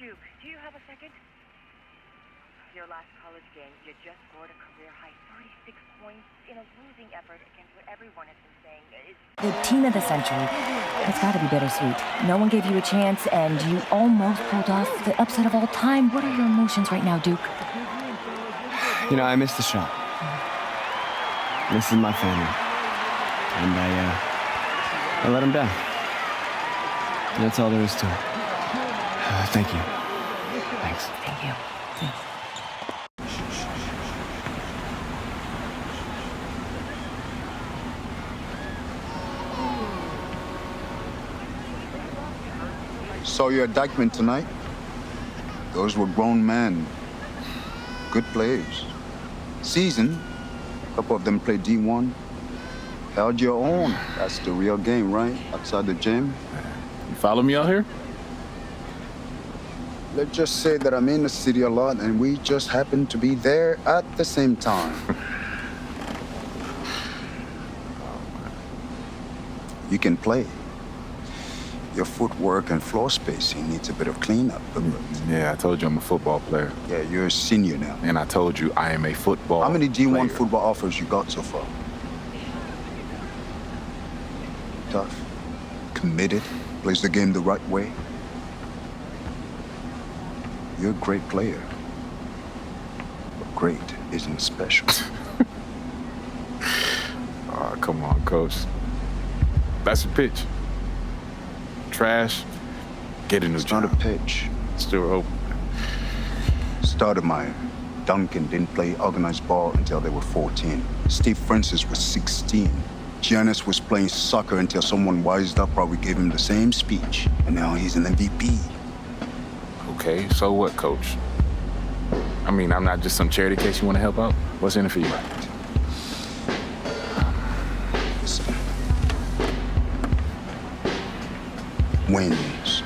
Duke, do you have a second? Your last college game, you just scored a career-high 36 points in a losing effort against what everyone has been saying is... The team of the century. It's got to be bittersweet. No one gave you a chance, and you almost pulled off the upset of all time. What are your emotions right now, Duke? You know, I missed the shot. This is my family. And I let them down. And that's all there is to it. Thank you. Thanks. Thank you. Thanks. Saw you at Dykeman tonight. Those were grown men. Good players. Seasoned. A couple of them played D1. Held your own. That's the real game, right? Outside the gym. You follow me out here? Let's just say that I'm in the city a lot and we just happen to be there at the same time. You can play. Your footwork and floor spacing needs a bit of cleanup. Yeah, I told you I'm a football player. Yeah, you're a senior now. And I told you I am a football How many D1 player. football offers you got so far? Tough. Committed. Plays the game the right way. You're a great player. But great isn't special. Oh, come on, coach. That's a pitch. Trash. Get a new It's not a pitch. Still open. Stoudemire, Duncan didn't play organized ball until they were 14. Steve Francis was 16. Giannis was playing soccer until someone wised up, probably gave him the same speech. And now he's an MVP. Okay, so what, coach? I mean, I'm not just some charity case you want to help out. What's in it for you? Listen. Wins.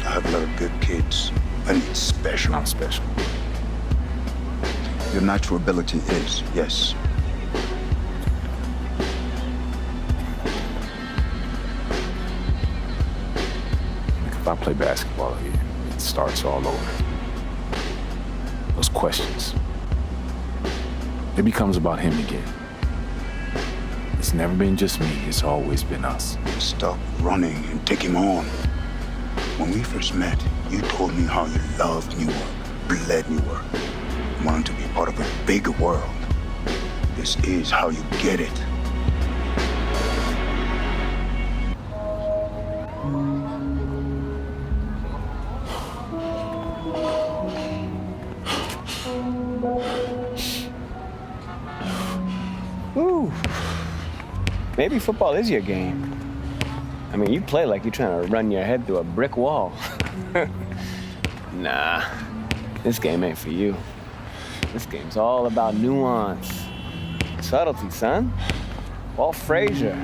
I have a lot of good kids. I need special. Not special. Your natural ability is, yes. If I play basketball again, it starts all over. Those questions. It becomes about him again. It's never been just me, it's always been us. Stop running and take him on. When we first met, you told me how you loved New York, bled New York. You wanted to be part of a bigger world. This is how you get it. Ooh. Maybe football is your game. I mean, you play like you're trying to run your head through a brick wall. Nah, this game ain't for you. This game's all about nuance. Subtlety, son. Walt Frazier,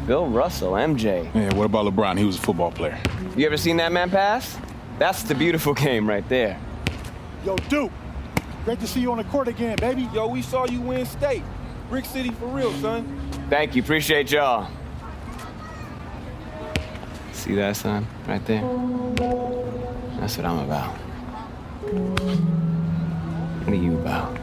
Bill Russell, MJ. Yeah, what about LeBron? He was a football player. You ever seen that man pass? That's the beautiful game right there. Yo, Duke, great to see you on the court again, baby. Yo, we saw you win state. Brick City for real, son. Thank you, appreciate y'all. See that, son? Right there? That's what I'm about. What are you about?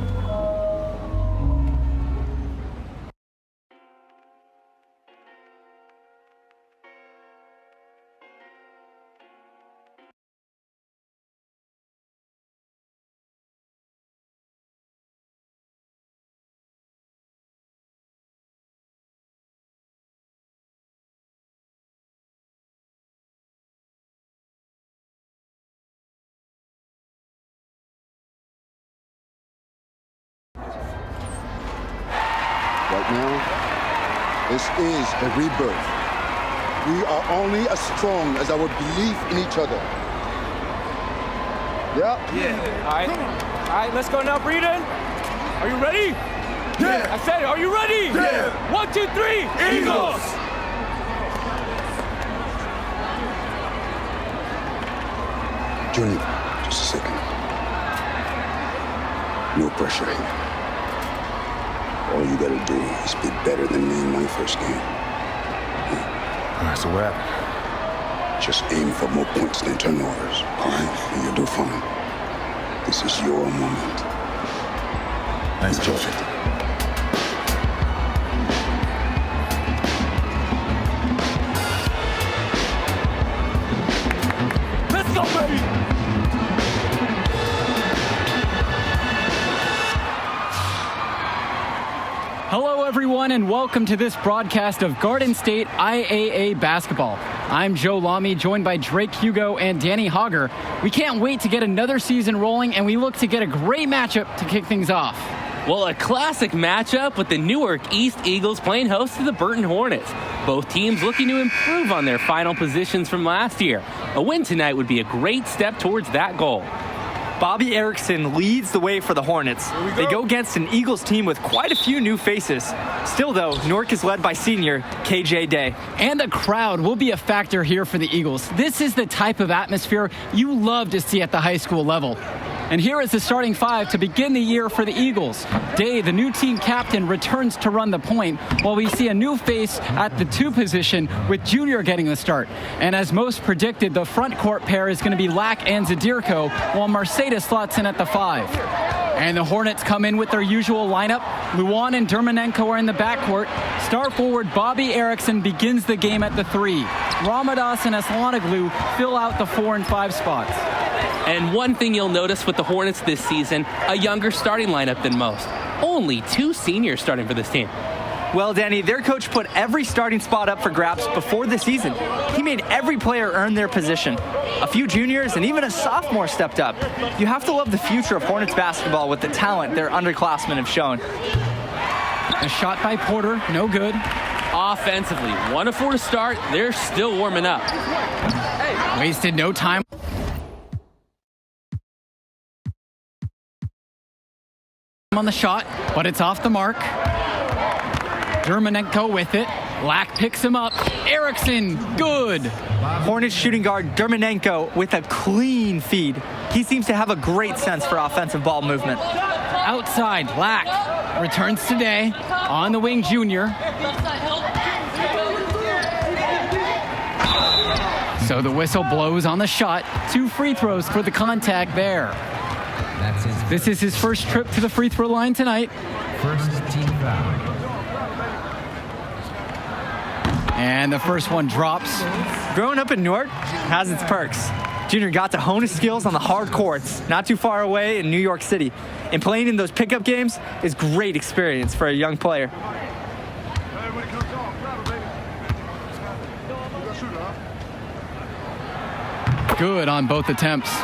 Right now, this is a rebirth. We are only as strong as our belief in each other. Yeah? All right, let's go now, Breeden. Are you ready? Yeah. I said it, are you ready? Yeah. 1, 2, 3, Eagles! Junior, just a second. No pressure here. All you gotta do is be better than me in my first game. All right, so what happened? Just aim for more points than turnovers, all right? And you'll do fine. This is your moment. Enjoy it. Let's go, baby! Hello, everyone, and welcome to this broadcast of Garden State IAA basketball. I'm Joe Lamy, joined by Drake Hugo and Danny Hogger. We can't wait to get another season rolling, and we look to get a great matchup to kick things off. Well, a classic matchup with the Newark East Eagles playing host to the Burton Hornets. Both teams looking to improve on their final positions from last year. A win tonight would be a great step towards that goal. Bobby Erickson leads the way for the Hornets. They go against an Eagles team with quite a few new faces. Still, though, Newark is led by senior KJ Day. And the crowd will be a factor here for the Eagles. This is the type of atmosphere you love to see at the high school level. And here is the starting five to begin the year for the Eagles. Day, the new team captain, returns to run the point, while we see a new face at the 2 position with Junior getting the start. And as most predicted, the front court pair is going to be Lack and Zadirko, while Mercedes slots in at the 5. And the Hornets come in with their usual lineup. Luan and Dermanenko are in the backcourt. Star forward Bobby Erickson begins the game at the 3. Ramadas and Aslanoglu fill out the 4 and 5 spots. And one thing you'll notice with the Hornets this season, a younger starting lineup than most. Only 2 seniors starting for this team. Well, Danny, their coach put every starting spot up for grabs before the season. He made every player earn their position. A few juniors and even a sophomore stepped up. You have to love the future of Hornets basketball with the talent their underclassmen have shown. A shot by Porter, no good. Offensively, 1 of 4 to start. They're still warming up. Wasted no time on the shot, but it's off the mark. Dermanenko with it. Lack picks him up. Erickson, good. Hornets shooting guard Dermanenko with a clean feed. He seems to have a great sense for offensive ball movement. Outside, Lack returns today. On the wing, Junior. So the whistle blows on the shot. 2 free throws for the contact there. This is his first trip to the free throw line tonight. First team foul. And the first one drops. Growing up in Newark has its perks. Junior got to hone his skills on the hard courts, not too far away in New York City. And playing in those pickup games is great experience for a young player. Good on both attempts.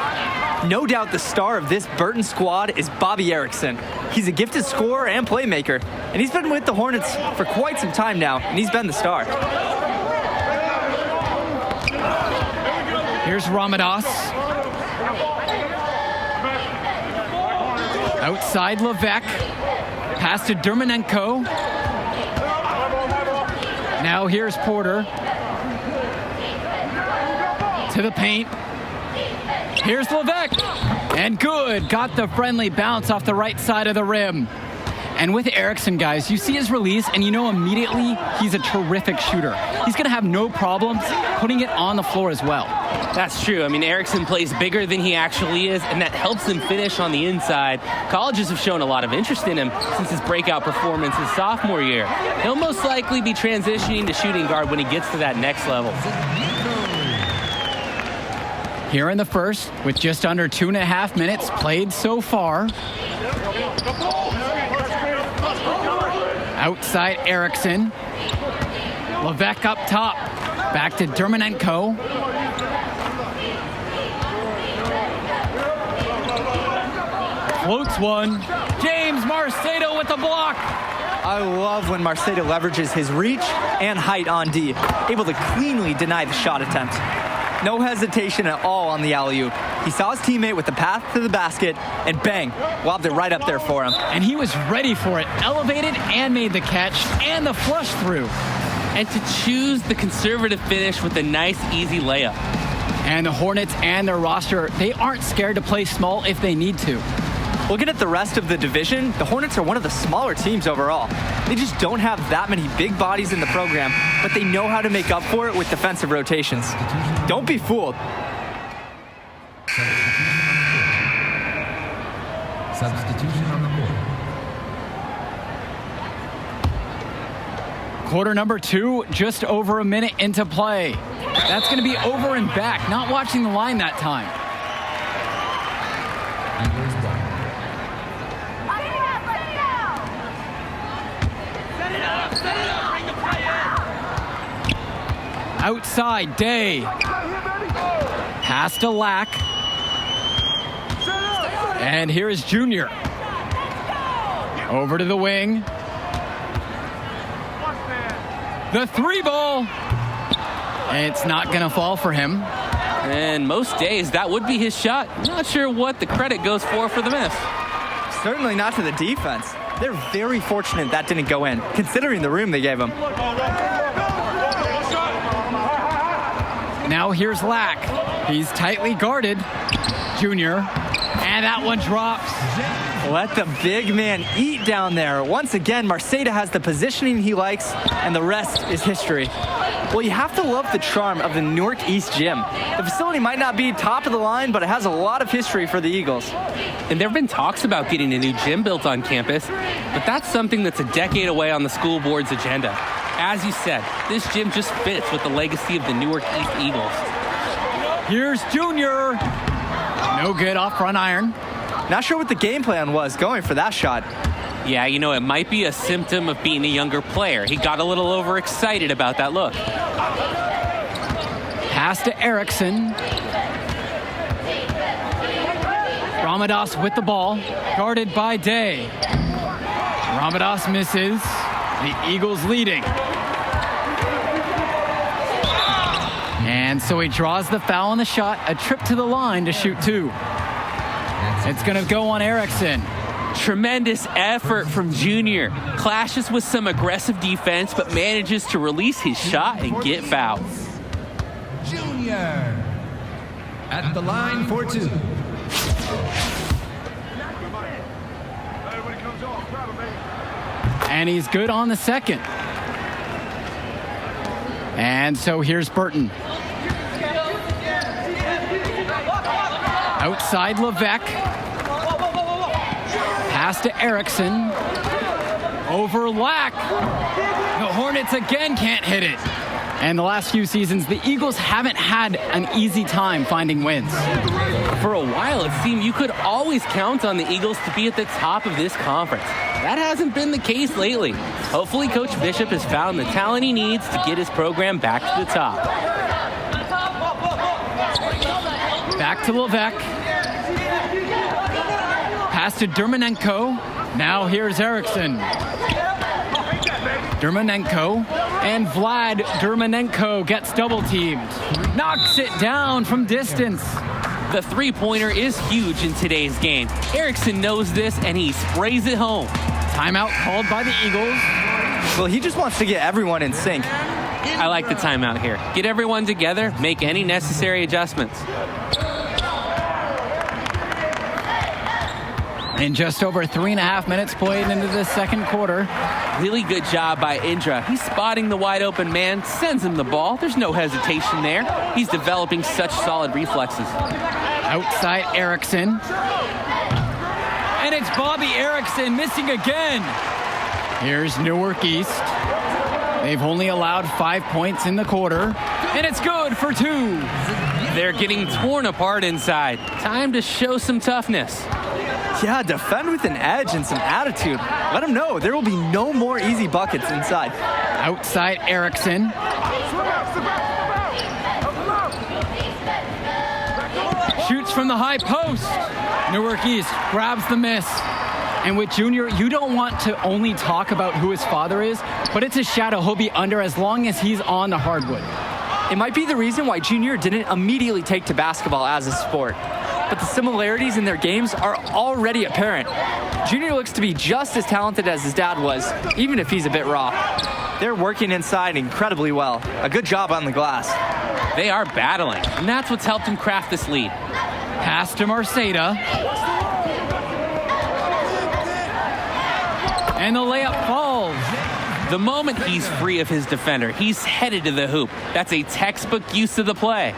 No doubt the star of this Burton squad is Bobby Erickson. He's a gifted scorer and playmaker, and he's been with the Hornets for quite some time now, and he's been the star. Here's Ramadas. Outside Levesque. Pass to Dermanenko. Now here's Porter. To the paint. Here's Levesque. And good. Got the friendly bounce off the right side of the rim. And with Erickson, guys, you see his release, and you know immediately he's a terrific shooter. He's going to have no problems putting it on the floor as well. That's true. I mean, Erickson plays bigger than he actually is, and that helps him finish on the inside. Colleges have shown a lot of interest in him since his breakout performance his sophomore year. He'll most likely be transitioning to shooting guard when he gets to that next level. Here in the first, with just under 2.5 minutes played so far. Outside Erickson. Levesque up top. Back to Dermanenko. Floats one. James Marcedo with the block. I love when Marcedo leverages his reach and height on D, able to cleanly deny the shot attempt. No hesitation at all on the alley-oop. He saw his teammate with the path to the basket, and bang, lobbed it right up there for him. And he was ready for it, elevated and made the catch, and the flush through. And to choose the conservative finish with a nice, easy layup. And the Hornets and their roster, they aren't scared to play small if they need to. Looking at the rest of the division, the Hornets are one of the smaller teams overall. They just don't have that many big bodies in the program, but they know how to make up for it with defensive rotations. Don't be fooled. Substitution on the court. Quarter number 2, just over a minute into play. That's going to be over and back. Not watching the line that time. Outside, Day. Pass to Lack. And here is Junior. Over to the wing. The 3-ball. It's not going to fall for him. And most days, that would be his shot. Not sure what the credit goes for the miss. Certainly not to the defense. They're very fortunate that didn't go in, considering the room they gave him. Now here's Lack. He's tightly guarded. Junior. And that one drops. Let the big man eat down there. Once again, Marceda has the positioning he likes, and the rest is history. Well, you have to love the charm of the Newark East Gym. The facility might not be top of the line, but it has a lot of history for the Eagles. And there have been talks about getting a new gym built on campus, but that's something that's a decade away on the school board's agenda. As you said, this gym just fits with the legacy of the Newark East Eagles. Here's Junior. No good off front iron. Not sure what the game plan was going for that shot. Yeah, you know, it might be a symptom of being a younger player. He got a little overexcited about that look. Pass to Erickson. Ramadas with the ball, guarded by Day. Ramadas misses. The Eagles leading. And so he draws the foul on the shot, a trip to the line to shoot 2. It's going to go on Erickson. Tremendous effort from Junior. Clashes with some aggressive defense, but manages to release his shot and get fouled. Junior at the line for 2. And he's good on the second. And so here's Burton. Outside Levesque. Pass to Erickson. Over Lack. The Hornets again can't hit it. And the last few seasons, the Eagles haven't had an easy time finding wins. For a while, it seemed you could always count on the Eagles to be at the top of this conference. That hasn't been the case lately. Hopefully, Coach Bishop has found the talent he needs to get his program back to the top. Back to Levesque. Pass to Dermanenko. Now here's Erickson. Dermanenko. And Vlad Dermanenko gets double teamed. Knocks it down from distance. The three-pointer is huge in today's game. Erickson knows this, and he sprays it home. Timeout called by the Eagles. Well, he just wants to get everyone in sync. I like the timeout here. Get everyone together, make any necessary adjustments. In just over 3.5 minutes played into the second quarter. Really good job by Indra. He's spotting the wide open man, sends him the ball. There's no hesitation there. He's developing such solid reflexes. Outside Erickson. And it's Bobby Erickson missing again. Here's Newark East. They've only allowed 5 points in the quarter. And it's good for 2. They're getting torn apart inside. Time to show some toughness. Yeah, defend with an edge and some attitude. Let them know there will be no more easy buckets inside. Outside Erickson. Shoots from the high post. Newark East grabs the miss. And with Junior, you don't want to only talk about who his father is, but it's a shadow he'll be under as long as he's on the hardwood. It might be the reason why Junior didn't immediately take to basketball as a sport. But the similarities in their games are already apparent. Junior looks to be just as talented as his dad was, even if he's a bit raw. They're working inside incredibly well. A good job on the glass. They are battling, and that's what's helped him craft this lead. Pass to Marceda. And the layup falls. The moment he's free of his defender, he's headed to the hoop. That's a textbook use of the play.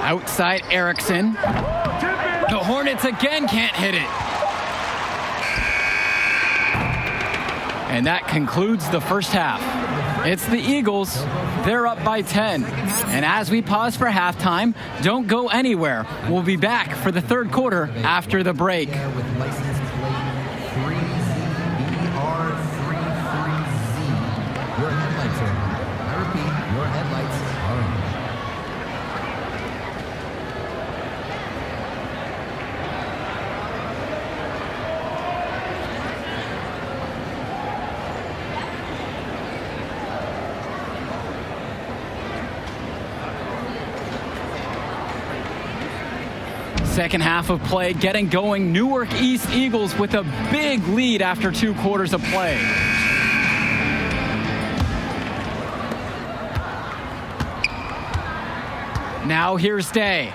Outside Erickson. The Hornets again can't hit it. And that concludes the first half. It's the Eagles. They're up by 10. And as we pause for halftime, don't go anywhere. We'll be back for the third quarter after the break. With license plate 3BR33Z. Your headlights are on. I repeat, your headlights are on. Second half of play getting going. Newark East Eagles with a big lead after 2 quarters of play. Now here's Day.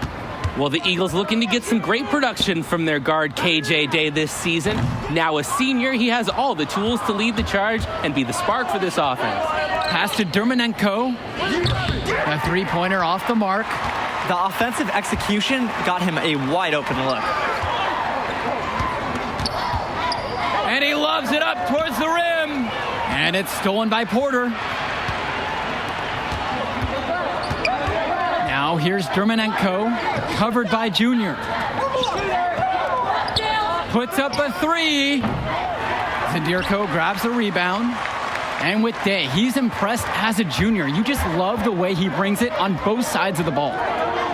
Well, the Eagles looking to get some great production from their guard KJ Day this season. Now a senior, he has all the tools to lead the charge and be the spark for this offense. Pass to Dermanenko. A three-pointer off the mark. The offensive execution got him a wide open look. And he loves it up towards the rim. And it's stolen by Porter. Now here's Dermanenko, covered by Junior. Puts up a three. Zadirko grabs the rebound. And with Day, he's impressed as a junior. You just love the way he brings it on both sides of the ball.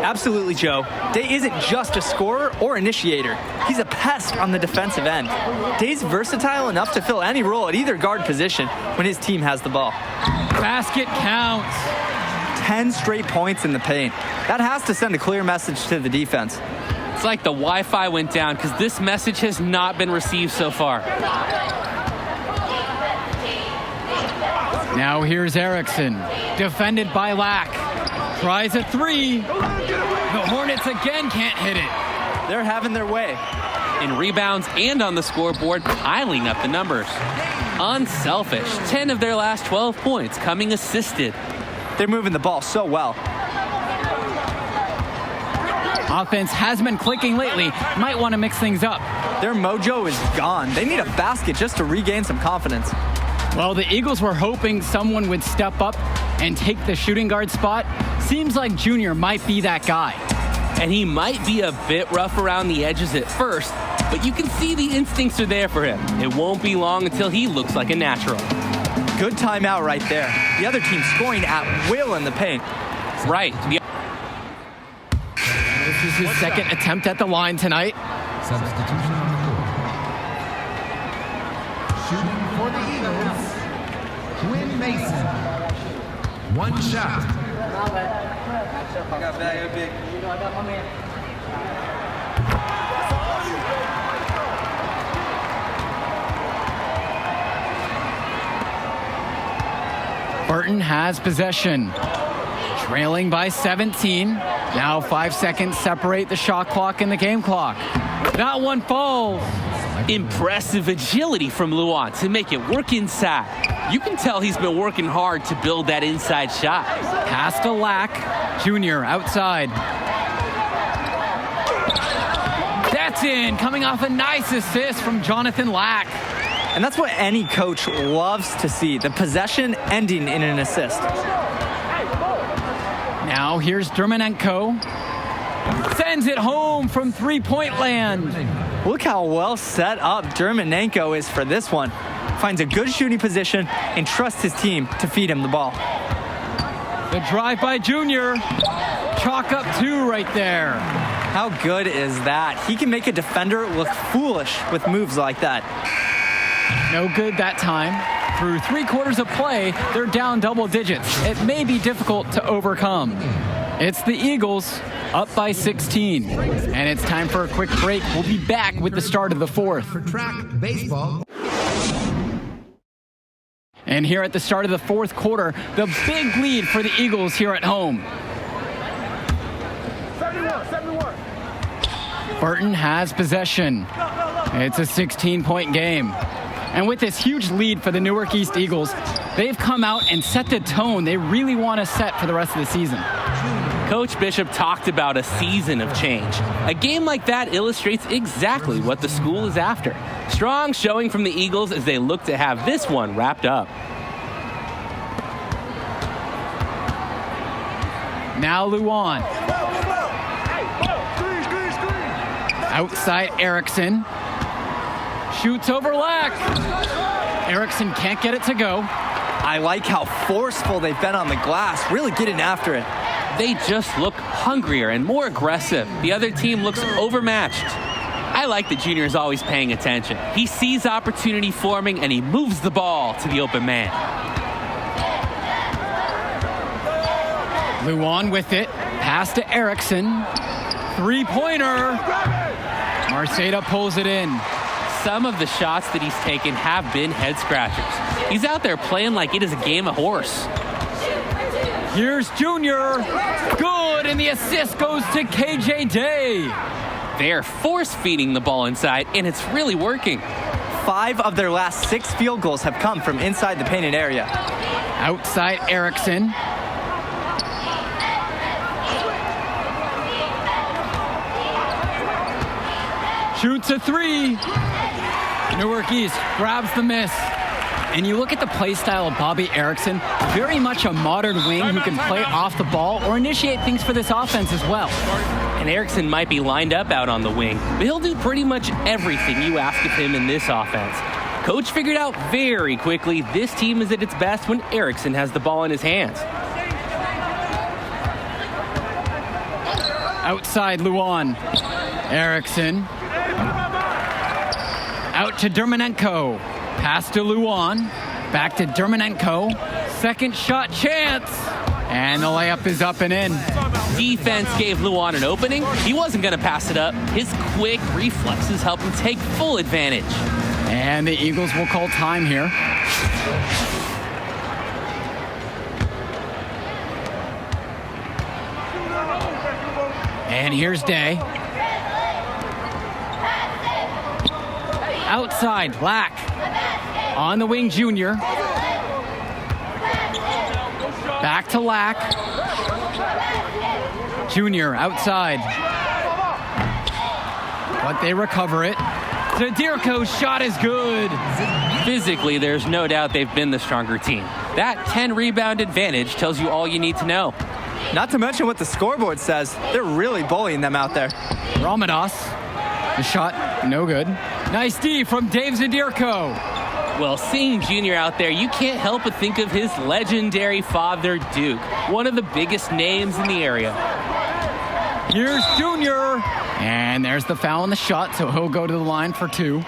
Absolutely, Joe. Day isn't just a scorer or initiator. He's a pest on the defensive end. Day's versatile enough to fill any role at either guard position when his team has the ball. Basket counts. 10 straight points in the paint. That has to send a clear message to the defense. It's like the Wi-Fi went down because this message has not been received so far. Now here's Erickson, defended by Lack. Tries a three. The Hornets again can't hit it. They're having their way. In rebounds and on the scoreboard, piling up the numbers. Unselfish. 10 of their last 12 points coming assisted. They're moving the ball so well. Offense has been clicking lately. Might want to mix things up. Their mojo is gone. They need a basket just to regain some confidence. Well, the Eagles were hoping someone would step up and take the shooting guard spot. Seems like Junior might be that guy. And he might be a bit rough around the edges at first, but you can see the instincts are there for him. It won't be long until he looks like a natural. Good timeout right there. The other team scoring at will in the paint. Right. This is his second attempt at the line tonight. Substitution on the court. Shooting for the Eagles, Quinn Mason. One shot. I got bag, big. I got my man. Burton has possession. Trailing by 17. Now 5 seconds separate the shot clock and the game clock. That one falls. Impressive agility from Luan to make it work inside. You can tell he's been working hard to build that inside shot. Pass to Lack. Junior outside. That's in. Coming off a nice assist from Jonathan Lack. And that's what any coach loves to see, the possession ending in an assist. Now here's Dermanenko. Sends it home from three-point land. Look how well set up Dermanenko is for this one. Finds a good shooting position and trusts his team to feed him the ball. The drive by Junior. Chalk up two right there. How good is that? He can make a defender look foolish with moves like that. No good that time. Through 3 quarters of play, they're down double digits. It may be difficult to overcome. It's the Eagles up by 16. And it's time for a quick break. We'll be back with the start of the fourth. For track baseball. And here at the start of the fourth quarter, the big lead for the Eagles here at home. 71. Burton has possession. It's a 16-point game. And with this huge lead for the Newark East Eagles, they've come out and set the tone they really want to set for the rest of the season. Coach Bishop talked about a season of change. A game like that illustrates exactly what the school is after. Strong showing from the Eagles as they look to have this one wrapped up. Now Luan. Outside Erickson. Shoots over Lack. Erickson can't get it to go. I like how forceful they've been on the glass, really getting after it. They just look hungrier and more aggressive. The other team looks overmatched. I like that Junior is always paying attention. He sees opportunity forming and he moves the ball to the open man. Luan with it. Pass to Erickson. Three-pointer. Marceda pulls it in. Some of the shots that he's taken have been head-scratchers. He's out there playing like it is a game of horse. Here's Junior. Good, and the assist goes to KJ Day. They're force-feeding the ball inside, and it's really working. 5 of their last 6 field goals have come from inside the painted area. Outside Erickson. Shoots a 3. Newark East grabs the miss. And you look at the play style of Bobby Erickson, very much a modern wing who can play off the ball or initiate things for this offense as well. And Erickson might be lined up out on the wing, but he'll do pretty much everything you ask of him in this offense. Coach figured out very quickly this team is at its best when Erickson has the ball in his hands. Outside Luan. Erickson. Out to Dermanenko. Pass to Luan. Back to Dermanenko. Second shot chance. And the layup is up and in. Defense gave Luan an opening. He wasn't going to pass it up. His quick reflexes helped him take full advantage. And the Eagles will call time here. And here's Day. Outside, Black. On the wing, Junior. Back to Lack. Junior outside. But they recover it. Zadirko's shot is good. Physically, there's no doubt they've been the stronger team. That 10-rebound advantage tells you all you need to know. Not to mention what the scoreboard says. They're really bullying them out there. Ramadas. The shot, no good. Nice D from Dave Zadirko. Well, seeing Junior out there, you can't help but think of his legendary father, Duke, one of the biggest names in the area. Here's Junior. And there's the foul on the shot, so he'll go to the line for 2.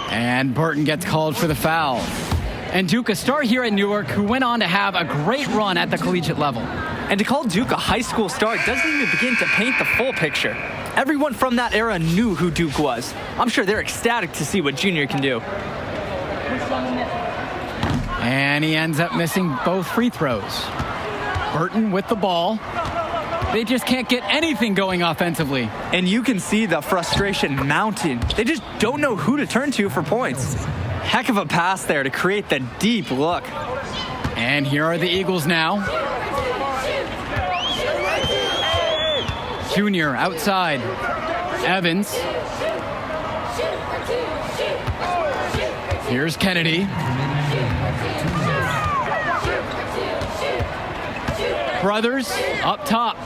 And Burton gets called for the foul. And Duke, a star here at Newark, who went on to have a great run at the collegiate level. And to call Duke a high school star doesn't even begin to paint the full picture. Everyone from that era knew who Duke was. I'm sure they're ecstatic to see what Junior can do. And he ends up missing both free throws. Burton with the ball. They just can't get anything going offensively. And you can see the frustration mounting. They just don't know who to turn to for points. Heck of a pass there to create the deep look. And here are the Eagles now. Junior outside. Evans. Here's Kennedy. Brothers up top.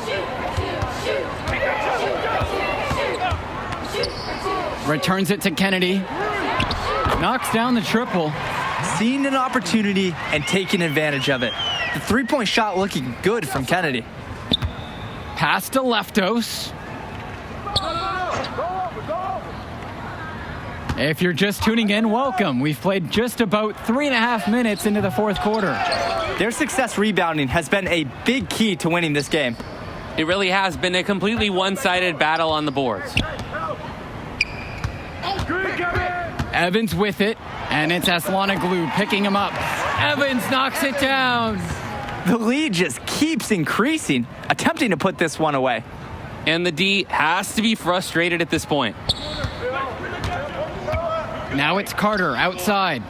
Returns it to Kennedy. Knocks down the triple. Seeing an opportunity and taking advantage of it. The three-point shot looking good from Kennedy. Pass to Leftos. If you're just tuning in, welcome. We've played just about 3.5 minutes into the fourth quarter. Their success rebounding has been a big key to winning this game. It really has been a completely one-sided battle on the boards. Evans with it, and it's Aslanoglu picking him up. Evans knocks it down. The lead just keeps increasing, attempting to put this one away. And the D has to be frustrated at this point. Now it's Carter outside.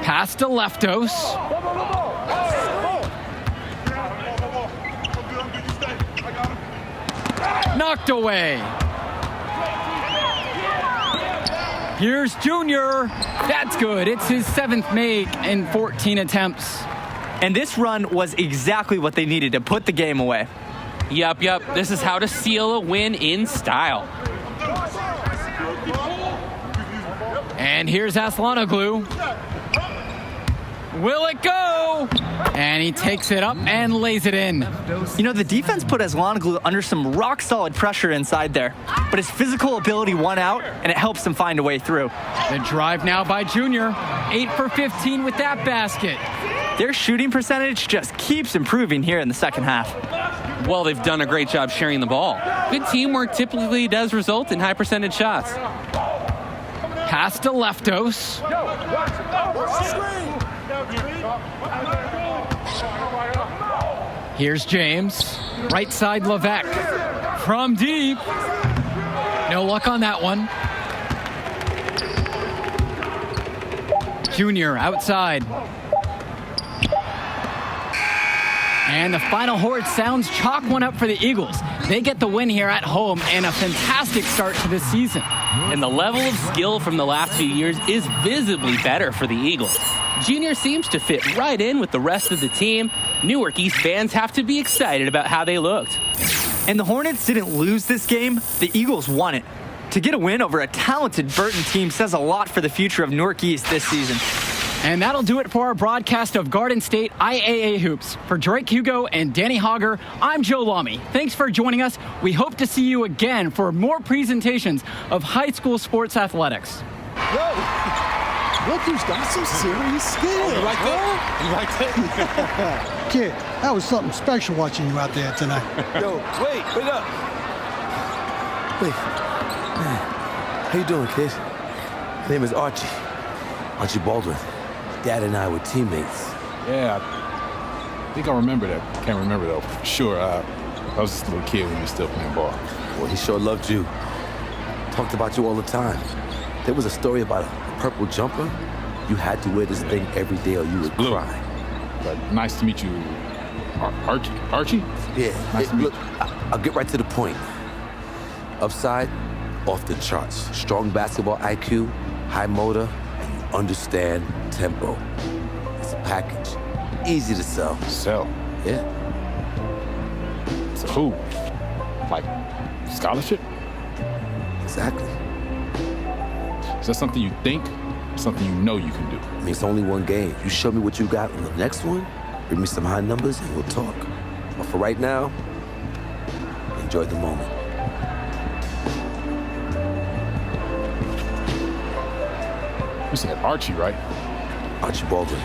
Pass to Leftos. Knocked away. Here's Junior. That's good. It's his 7th make in 14 attempts. And this run was exactly what they needed to put the game away. Yup. This is how to seal a win in style. And here's Aslanoglu. Will it go? And he takes it up and lays it in. You know, the defense put Aslanoglu under some rock-solid pressure inside there. But his physical ability won out, and it helps him find a way through. The drive now by Junior. 8 for 15 with that basket. Their shooting percentage just keeps improving here in the second half. Well, they've done a great job sharing the ball. Good teamwork typically does result in high percentage shots. Pass to Leftos. Here's James. Right side Levesque. From deep. No luck on that one. Junior outside. And the final horn sounds chalk one up for the Eagles. They get the win here at home and a fantastic start to this season. And the level of skill from the last few years is visibly better for the Eagles. Junior seems to fit right in with the rest of the team. Newark East fans have to be excited about how they looked. And the Hornets didn't lose this game, the Eagles won it. To get a win over a talented Burton team says a lot for the future of Newark East this season. And that'll do it for our broadcast of Garden State IAA Hoops. For Drake Hugo and Danny Hogger, I'm Joe Lamy. Thanks for joining us. We hope to see you again for more presentations of high school sports athletics. Whoa! Look who's got some serious skill. You right there? You right there? Kid, that was something special watching you out there tonight. Yo, wait up. Wait. How you doing, kid? My name is Archie Baldwin. Dad and I were teammates. Yeah, I think I remember that. Can't remember, though, for sure. I was just a little kid when you were still playing ball. Well, he sure loved you. Talked about you all the time. There was a story about a purple jumper. You had to wear this thing every day or you would cry. But nice to meet you, Archie? Yeah. Nice to meet look, you. I'll get right to the point. Upside, off the charts. Strong basketball IQ, high motor, and you understand tempo. It's a package. Easy to sell. Sell? Yeah. So who? Like, scholarship? Exactly. Is that something you think? Something you know you can do? I mean, it's only one game. You show me what you got on the next one, bring me some high numbers, and we'll talk. But for right now, enjoy the moment. You said Archie, right? Archie Baldwin.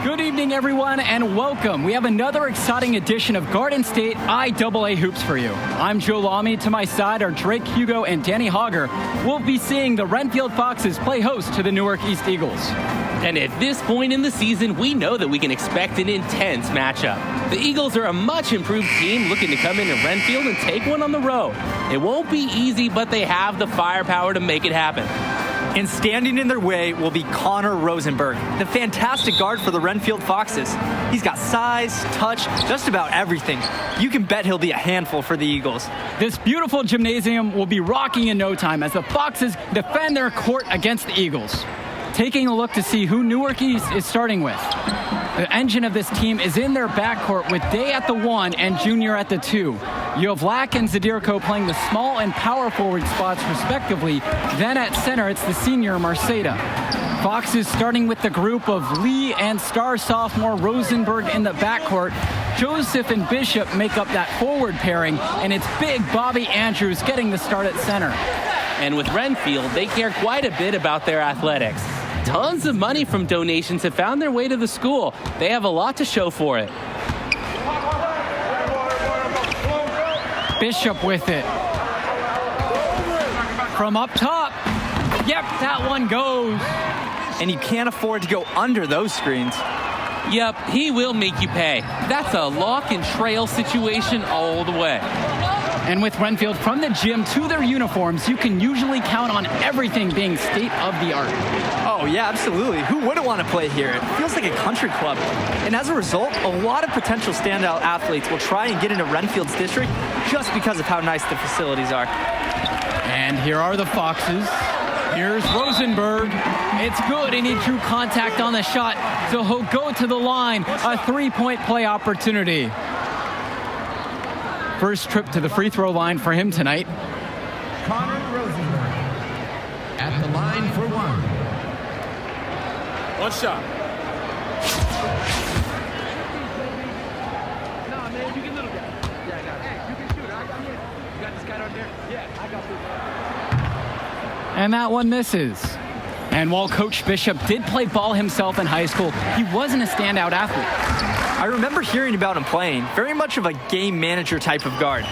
Good evening, everyone, and welcome. We have another exciting edition of Garden State IAA Hoops for you. I'm Joe Lamy. To my side are Drake Hugo and Danny Hogger. We'll be seeing the Renfield Foxes play host to the Newark East Eagles. And at this point in the season, we know that we can expect an intense matchup. The Eagles are a much improved team looking to come into Renfield and take one on the road. It won't be easy, but they have the firepower to make it happen. And standing in their way will be Connor Rosenberg, the fantastic guard for the Renfield Foxes. He's got size, touch, just about everything. You can bet he'll be a handful for the Eagles. This beautiful gymnasium will be rocking in no time as the Foxes defend their court against the Eagles. Taking a look to see who Newark East is starting with. The engine of this team is in their backcourt with Day at the 1 and Junior at the 2. You have Lack and Zadirko playing the small and power forward spots respectively. Then at center, it's the senior Marceda. Fox is starting with the group of Lee and star sophomore Rosenberg in the backcourt. Joseph and Bishop make up that forward pairing, and it's big Bobby Andrews getting the start at center. And with Renfield, they care quite a bit about their athletics. Tons of money from donations have found their way to the school. They have a lot to show for it. Bishop with it. From up top. Yep, that one goes. And you can't afford to go under those screens. Yep, he will make you pay. That's a lock and trail situation all the way. And with Renfield from the gym to their uniforms, you can usually count on everything being state of the art. Oh yeah, absolutely. Who wouldn't want to play here? It feels like a country club. And as a result, a lot of potential standout athletes will try and get into Renfield's district just because of how nice the facilities are. And here are the Foxes. Here's Rosenberg. It's good, and he drew contact on the shot, so he'll go to the line. A three-point play opportunity. First trip to the free throw line for him tonight. Connor Rosenberg at the line for one. One shot. Nah, man, you can little guy. Yeah, I got it. Hey, you can shoot. I got it. You got this guy down there? Yeah, I got this. And that one misses. And while Coach Bishop did play ball himself in high school, he wasn't a standout athlete. I remember hearing about him playing, very much of a game manager type of guard.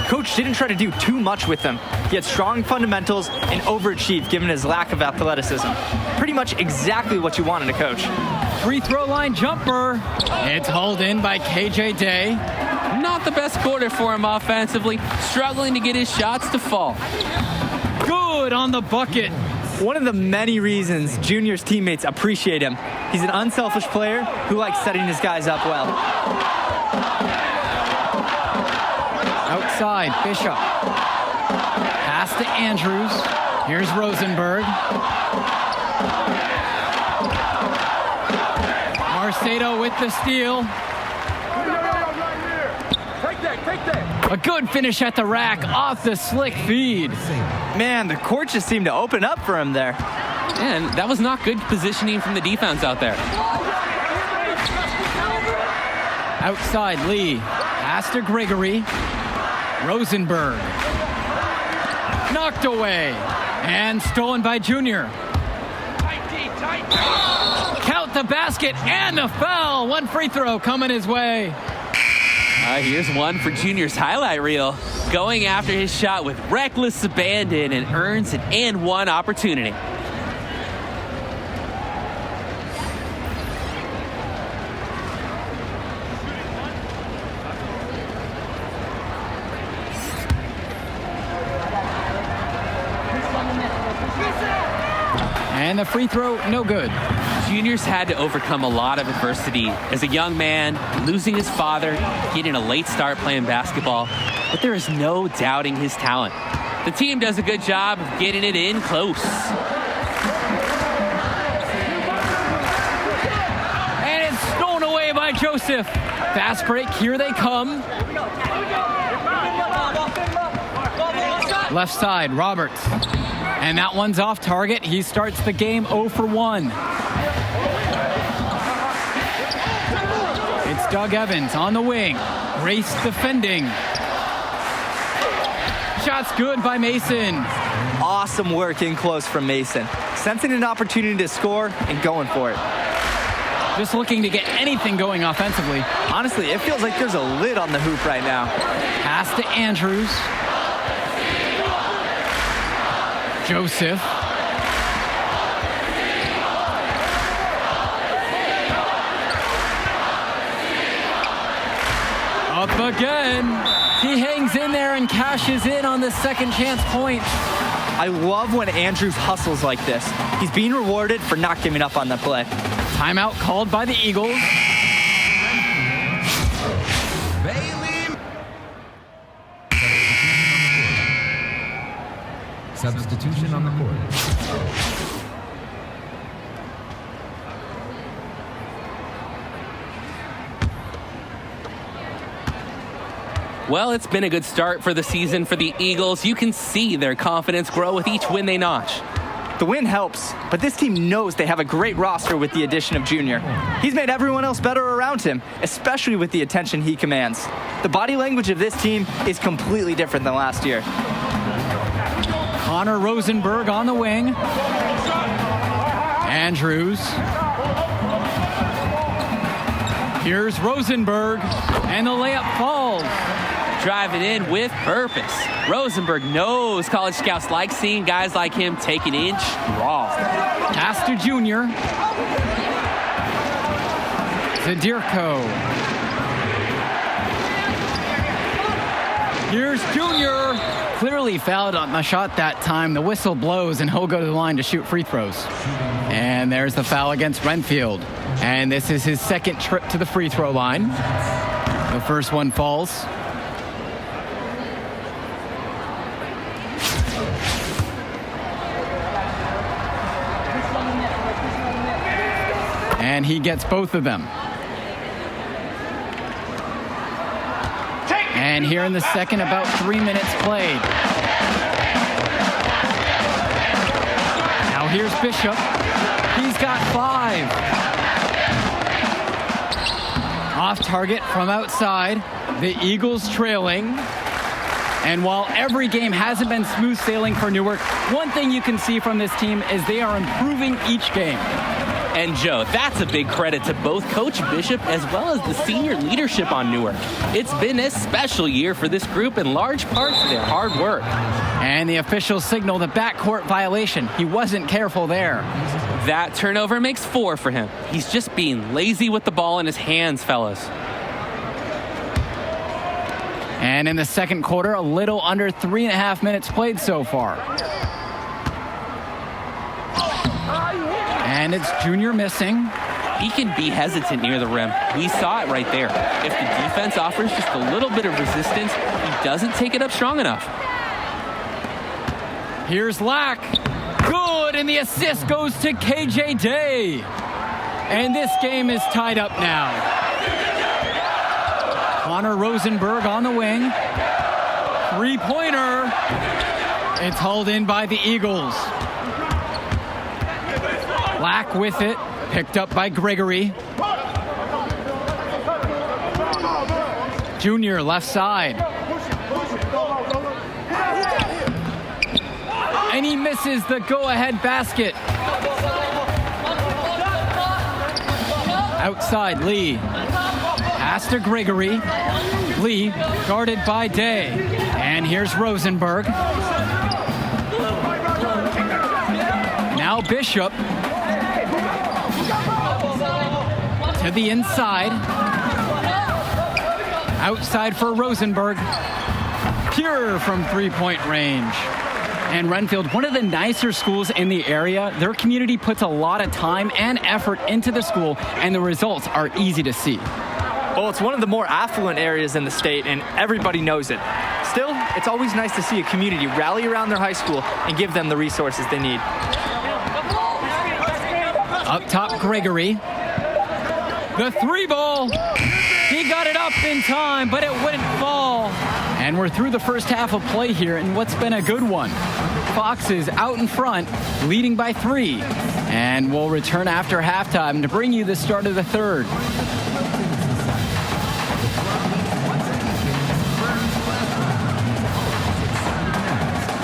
Coach didn't try to do too much with him. He had strong fundamentals and overachieved given his lack of athleticism. Pretty much exactly what you wanted a coach. Free throw line jumper. It's hauled in by KJ Day. Not the best quarter for him offensively, struggling to get his shots to fall. Good on the bucket. One of the many reasons Junior's teammates appreciate him. He's an unselfish player who likes setting his guys up well. Outside, Bishop. Pass to Andrews. Here's Rosenberg. Marceda with the steal. Take that. A good finish at the rack off the slick feed. Man, the court just seemed to open up for him there. And that was not good positioning from the defense out there. Outside, Lee. Pass to Gregory. Rosenberg. Knocked away. And stolen by Junior. Count the basket and the foul. One free throw coming his way. Here's one for Junior's highlight reel. Going after his shot with reckless abandon and earns an and one opportunity. And the free throw, no good. Junior's had to overcome a lot of adversity as a young man, losing his father, getting a late start playing basketball, but there is no doubting his talent. The team does a good job of getting it in close. And it's stolen away by Joseph. Fast break, here they come. Left side, Roberts. And that one's off target. He starts the game 0 for 1. It's Doug Evans on the wing. Race defending. Shot's good by Mason. Awesome work in close from Mason. Sensing an opportunity to score and going for it. Just looking to get anything going offensively. Honestly, it feels like there's a lid on the hoop right now. Pass to Andrews. Joseph. Up again. He hangs in there and cashes in on the second chance point. I love when Andrews hustles like this. He's being rewarded for not giving up on the play. Timeout called by the Eagles. Substitution on the court. Well, it's been a good start for the season for the Eagles. You can see their confidence grow with each win they notch. The win helps, but this team knows they have a great roster with the addition of Junior. He's made everyone else better around him, especially with the attention he commands. The body language of this team is completely different than last year. Connor Rosenberg on the wing. Andrews. Here's Rosenberg, and the layup falls. Driving in with purpose. Rosenberg knows college scouts like seeing guys like him take an inch raw. Pass to Junior. Zadirko. Here's Junior. Clearly fouled on the shot that time. The whistle blows, and he'll go to the line to shoot free throws. And there's the foul against Renfield. And this is his second trip to the free throw line. The first one falls. And he gets both of them. And here in the second, about 3 minutes played. Now here's Bishop. He's got 5. Off target from outside. The Eagles trailing. And while every game hasn't been smooth sailing for Newark, one thing you can see from this team is they are improving each game. And Joe, that's a big credit to both Coach Bishop as well as the senior leadership on Newark. It's been a special year for this group in large part to their hard work. And the officials signal the backcourt violation. He wasn't careful there. That turnover makes 4 for him. He's just being lazy with the ball in his hands, fellas. And in the second quarter, a little under 3.5 minutes played so far. And it's Junior missing. He can be hesitant near the rim. We saw it right there. If the defense offers just a little bit of resistance, he doesn't take it up strong enough. Here's Lack. Good, and the assist goes to KJ Day. And this game is tied up now. Connor Rosenberg on the wing. Three-pointer. It's hauled in by the Eagles. Lack with it, picked up by Gregory. Junior left side. And he misses the go-ahead basket. Outside, Lee. Pass to Gregory. Lee guarded by Day. And here's Rosenberg. Now Bishop. To the inside. Outside for Rosenberg. Pure from three-point range. And Renfield, one of the nicer schools in the area, their community puts a lot of time and effort into the school, and the results are easy to see. Well, it's one of the more affluent areas in the state, and everybody knows it. Still, it's always nice to see a community rally around their high school and give them the resources they need. Up top, Gregory. The three ball. He got it up in time, but it wouldn't fall. And we're through the first half of play here in what's been a good one. Foxes out in front, leading by 3. And we'll return after halftime to bring you the start of the third.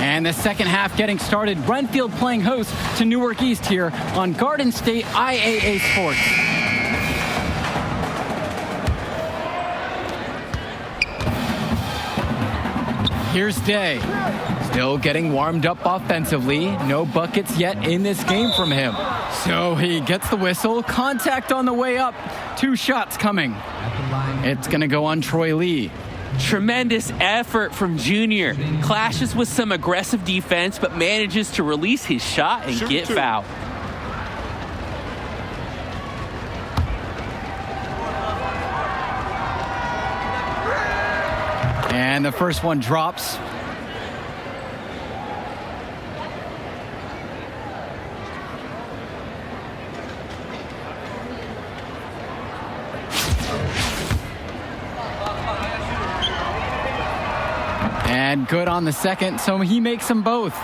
And the second half getting started. Renfield playing host to Newark East here on Garden State IAA Sports. Here's Day. Still getting warmed up offensively. No buckets yet in this game from him. So he gets the whistle. Contact on the way up. 2 shots coming. It's going to go on Troy Lee. Tremendous effort from Junior. Clashes with some aggressive defense, but manages to release his shot and get fouled. And the first one drops. And good on the second, so he makes them both.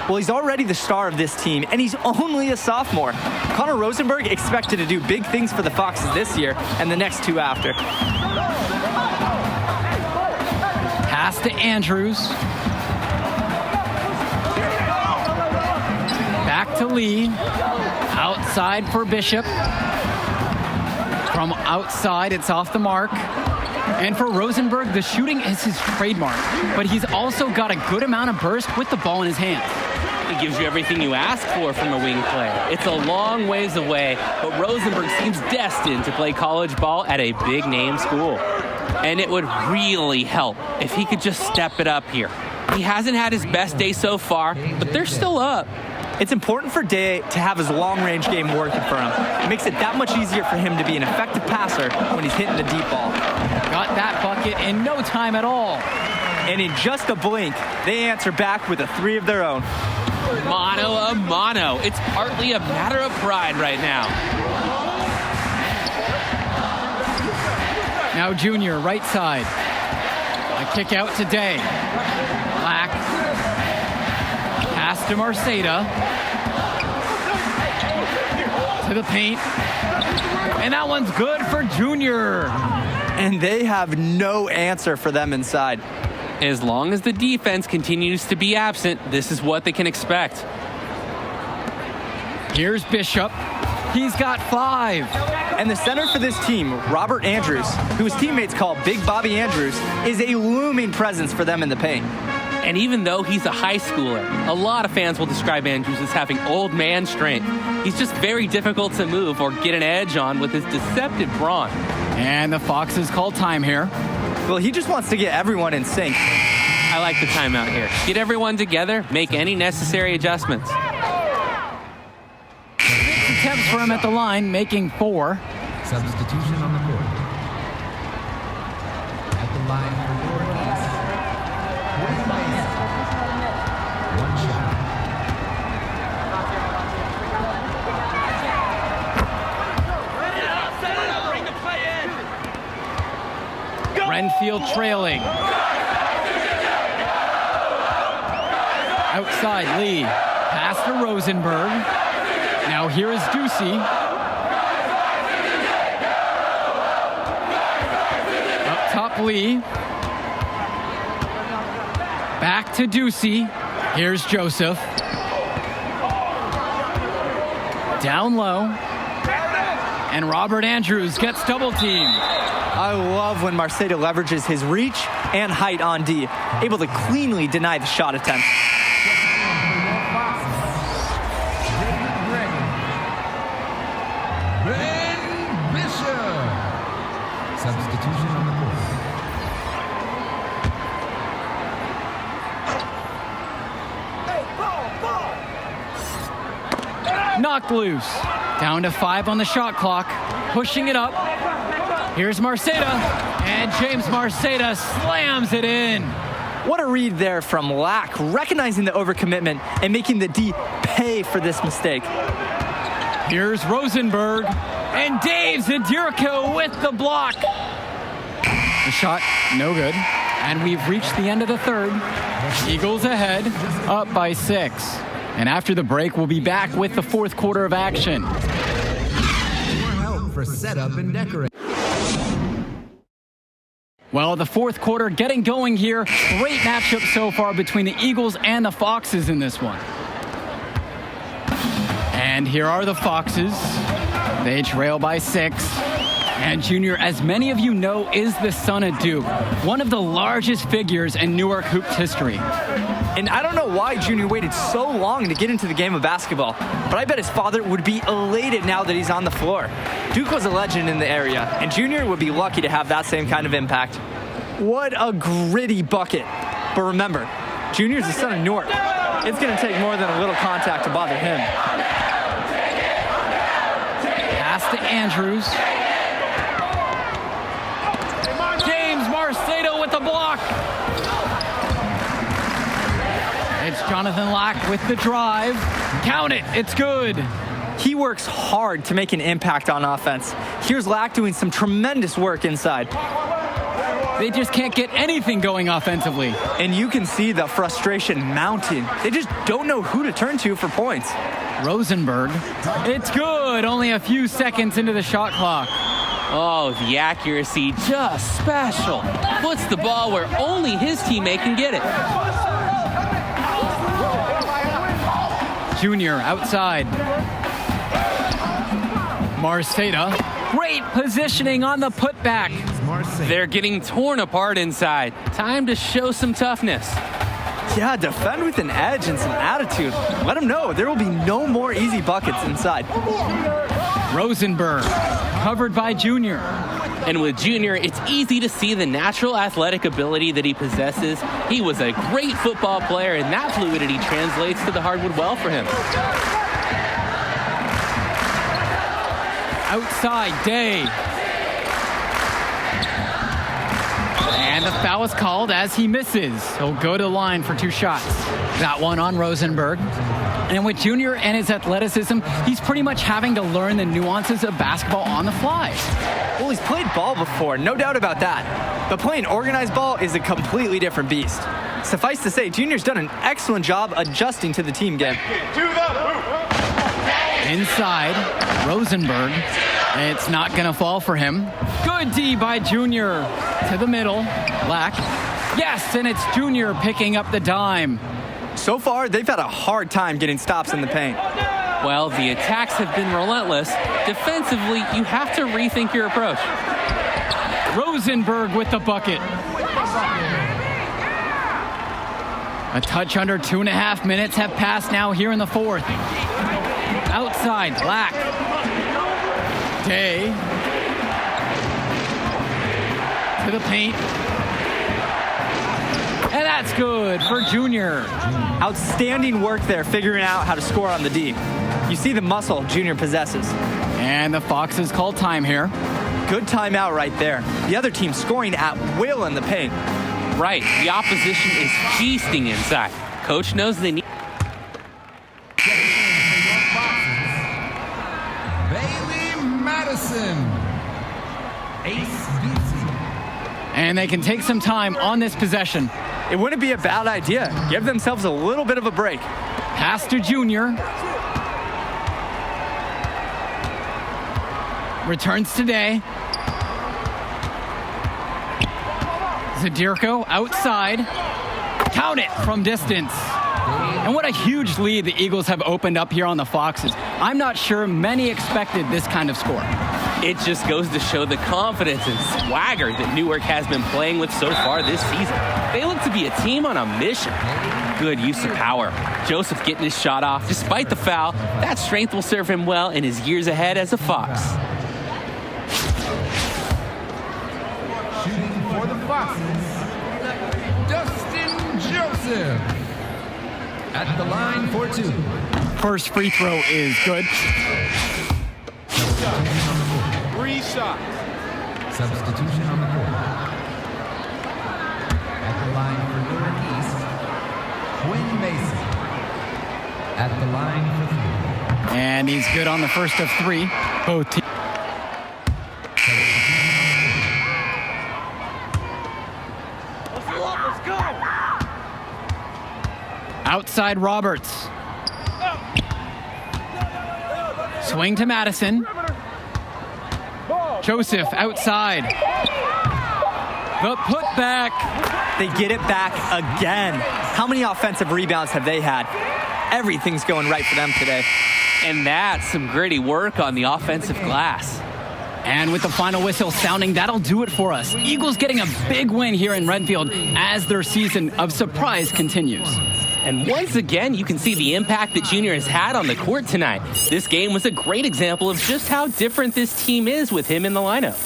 Well, he's already the star of this team, and he's only a sophomore. Connor Rosenberg expected to do big things for the Foxes this year and the next two after. Pass to Andrews. Back to Lee. Outside for Bishop. From outside, it's off the mark. And for Rosenberg, the shooting is his trademark, but he's also got a good amount of burst with the ball in his hands. He gives you everything you ask for from a wing player. It's a long ways away, but Rosenberg seems destined to play college ball at a big-name school. And it would really help if he could just step it up here. He hasn't had his best day so far, but they're still up. It's important for Day to have his long-range game working for him. It makes it that much easier for him to be an effective passer when he's hitting the deep ball. Got that bucket in no time at all. And in just a blink, they answer back with a three of their own. Mano a mano. It's partly a matter of pride right now. Now Junior, right side. A kick out to Day. Black. Pass to Marceda. To the paint. And that one's good for Junior. And they have no answer for them inside. As long as the defense continues to be absent, this is what they can expect. Here's Bishop. He's got 5. And the center for this team, Robert Andrews, who his teammates call Big Bobby Andrews, is a looming presence for them in the paint. And even though he's a high schooler, a lot of fans will describe Andrews as having old man strength. He's just very difficult to move or get an edge on with his deceptive brawn. And the Foxes call time here. Well, he just wants to get everyone in sync. I like the timeout here. Get everyone together, make any necessary adjustments. 6 attempts for him at the line, making 4. Substitution on the court. At the line for your case. One shot. Renfield trailing. Outside Lee. Pass to Rosenberg. Now here is Ducey. Up top Lee. Back to Ducey. Here's Joseph. Down low. And Robert Andrews gets double teamed. I love when Marceda leverages his reach and height on D, able to cleanly deny the shot attempt. Ben Bishop. Substitution on the board. Knocked loose. Down to 5 on the shot clock. Pushing it up. Here's Marceda, and James Marceda slams it in. What a read there from Lack, recognizing the overcommitment and making the D pay for this mistake. Here's Rosenberg, and Dave Zadirico with the block. The shot, no good, and we've reached the end of the third. Eagles ahead, up by 6. And after the break, we'll be back with the fourth quarter of action. More help for setup and decoration. Well, the fourth quarter getting going here. Great matchup so far between the Eagles and the Foxes in this one. And here are the Foxes. They trail by 6. And Junior, as many of you know, is the son of Duke, one of the largest figures in Newark Hoops history. And I don't know why Junior waited so long to get into the game of basketball, but I bet his father would be elated now that he's on the floor. Duke was a legend in the area, and Junior would be lucky to have that same kind of impact. What a gritty bucket. But remember, Junior's the son of Newark. It's going to take more than a little contact to bother him. Pass to Andrews. James Marceda with the block. It's Jonathan Lack with the drive. Count it, it's good. He works hard to make an impact on offense. Here's Lack doing some tremendous work inside. They just can't get anything going offensively. And you can see the frustration mounting. They just don't know who to turn to for points. Rosenberg. It's good. Only a few seconds into the shot clock. Oh, the accuracy, just special. Puts the ball where only his teammate can get it. Junior outside. Marceta. Great positioning on the putback. They're getting torn apart inside. Time to show some toughness. Yeah, defend with an edge and some attitude. Let them know there will be no more easy buckets inside. Rosenberg, covered by Junior. And with Junior, it's easy to see the natural athletic ability that he possesses. He was a great football player, and that fluidity translates to the hardwood well for him. Outside, Day. And the foul is called as he misses. He'll go to the line for 2 shots. That one on Rosenberg. And with Junior and his athleticism, he's pretty much having to learn the nuances of basketball on the fly. Well, he's played ball before, no doubt about that. But playing organized ball is a completely different beast. Suffice to say, Junior's done an excellent job adjusting to the team game. Inside, Rosenberg. It's not going to fall for him. Good D by Junior. To the middle. Black. Yes, and it's Junior picking up the dime. So far, they've had a hard time getting stops in the paint. Well, the attacks have been relentless. Defensively, you have to rethink your approach. Rosenberg with the bucket. A touch under 2.5 minutes have passed now here in the fourth. Outside, Black. Day. To the paint. And that's good for Junior. Outstanding work there figuring out how to score on the D. You see the muscle Junior possesses. And the Foxes call time here. Good timeout right there. The other team scoring at will in the paint. Right, the opposition is feasting inside. Coach knows they need... Bailey Madison. Ace BC. And they can take some time on this possession. It wouldn't be a bad idea. Give themselves a little bit of a break. Pass to Junior. Returns today. Zadirko outside. Count it from distance. And what a huge lead the Eagles have opened up here on the Foxes. I'm not sure many expected this kind of score. It just goes to show the confidence and swagger that Newark has been playing with so far this season. They look to be a team on a mission. Good use of power. Joseph getting his shot off. Despite the foul, that strength will serve him well in his years ahead as a Fox. Shooting for the Foxes, Dustin Joseph. At the line for 2. First free throw is good. 3 shots. Substitution on the court. At the line for Newark East, Quinn Mason. At the line for 3. And he's good on the first of 3. Both teams. Let's go. Outside Roberts. Swing to Madison. Joseph outside. The putback. They get it back again. How many offensive rebounds have they had? Everything's going right for them today. And that's some gritty work on the offensive glass. And with the final whistle sounding, that'll do it for us. Eagles getting a big win here in Renfield as their season of surprise continues. And once again, you can see the impact that Junior has had on the court tonight. This game was a great example of just how different this team is with him in the lineup.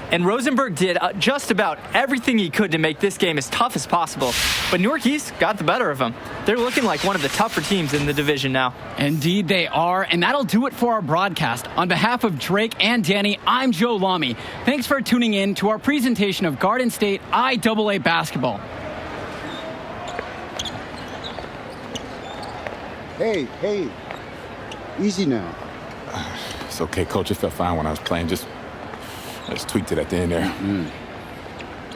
And Rosenberg did just about everything he could to make this game as tough as possible. But Newark East got the better of them. They're looking like one of the tougher teams in the division now. Indeed they are, and that'll do it for our broadcast. On behalf of Drake and Danny, I'm Joe Lamy. Thanks for tuning in to our presentation of Garden State IAA basketball. Hey, easy now. It's okay, Coach. It felt fine when I was playing. Just tweaked it at the end there.